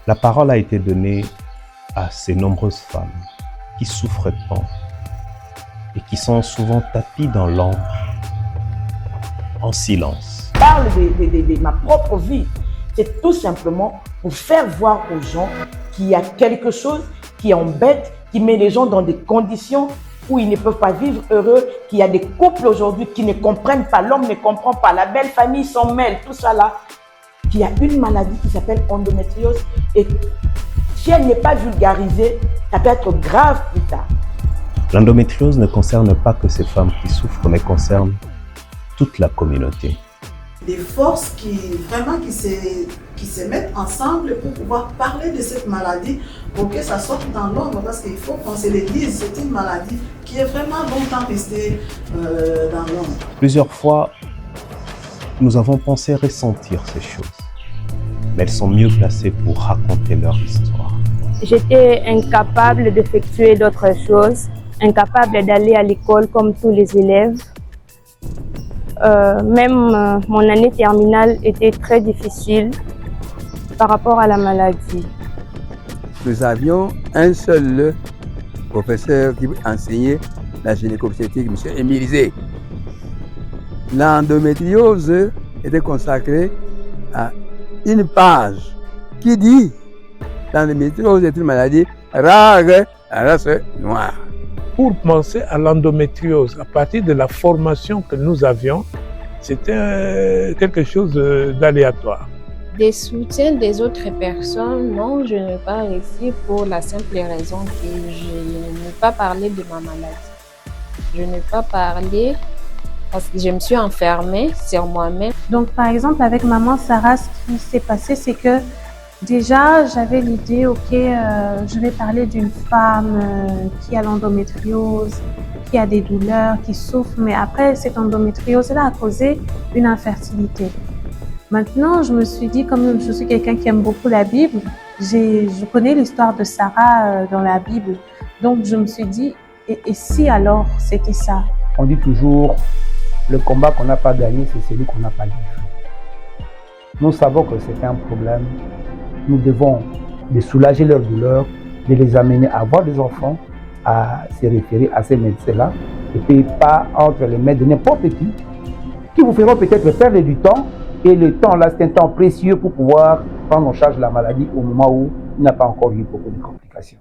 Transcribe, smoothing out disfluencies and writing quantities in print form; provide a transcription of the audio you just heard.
La parole a été donnée à ces nombreuses femmes qui souffrent tant et qui sont souvent tapies dans l'ombre, en silence. Je parle de ma propre vie. C'est tout simplement pour faire voir aux gens qu'il y a quelque chose qui embête, qui met les gens dans des conditions où ils ne peuvent pas vivre heureux, qu'il y a des couples aujourd'hui qui ne comprennent pas, l'homme ne comprend pas, la belle famille s'en mêle, tout ça là. Qu'il y a une maladie qui s'appelle endométriose et si elle n'est pas vulgarisée, ça peut être grave plus tard. L'endométriose ne concerne pas que ces femmes qui souffrent, mais concerne toute la communauté. Des forces qui se mettent ensemble pour pouvoir parler de cette maladie, pour que ça sorte dans l'ombre, parce qu'il faut qu'on se le dise, c'est une maladie qui est vraiment longtemps restée dans l'ombre. Plusieurs fois, nous avons pensé ressentir ces choses, mais elles sont mieux placées pour raconter leur histoire. J'étais incapable d'effectuer d'autres choses, incapable d'aller à l'école comme tous les élèves. Même mon année terminale était très difficile par rapport à la maladie. Nous avions un seul professeur qui enseignait la gynécobstétrique, M. Émilisé. L'endométriose était consacrée à une page qui dit l'endométriose est une maladie rare à la race noire. Pour penser à l'endométriose, à partir de la formation que nous avions, c'était quelque chose d'aléatoire. Des soutiens des autres personnes, non, je n'ai pas réussi pour la simple raison que je n'ai pas parlé de ma maladie. Je n'ai pas parlé parce que je me suis enfermée sur moi-même. Donc par exemple avec maman Sarah, ce qui s'est passé, c'est que déjà j'avais l'idée, je vais parler d'une femme qui a l'endométriose, qui a des douleurs, qui souffre, mais après cette endométriose-là a causé une infertilité. Maintenant, je me suis dit, comme je suis quelqu'un qui aime beaucoup la Bible, je connais l'histoire de Sarah dans la Bible. Donc, je me suis dit, et si alors c'était ça? On dit toujours, le combat qu'on n'a pas gagné, c'est celui qu'on n'a pas livré. Nous savons que c'est un problème. Nous devons les soulager leur douleur, de les amener à avoir des enfants, à se référer à ces médecins-là, et puis pas entre les mains de n'importe qui vous feront peut-être perdre du temps. Et le temps là, c'est un temps précieux pour pouvoir prendre en charge la maladie au moment où il n'a pas encore eu beaucoup de complications.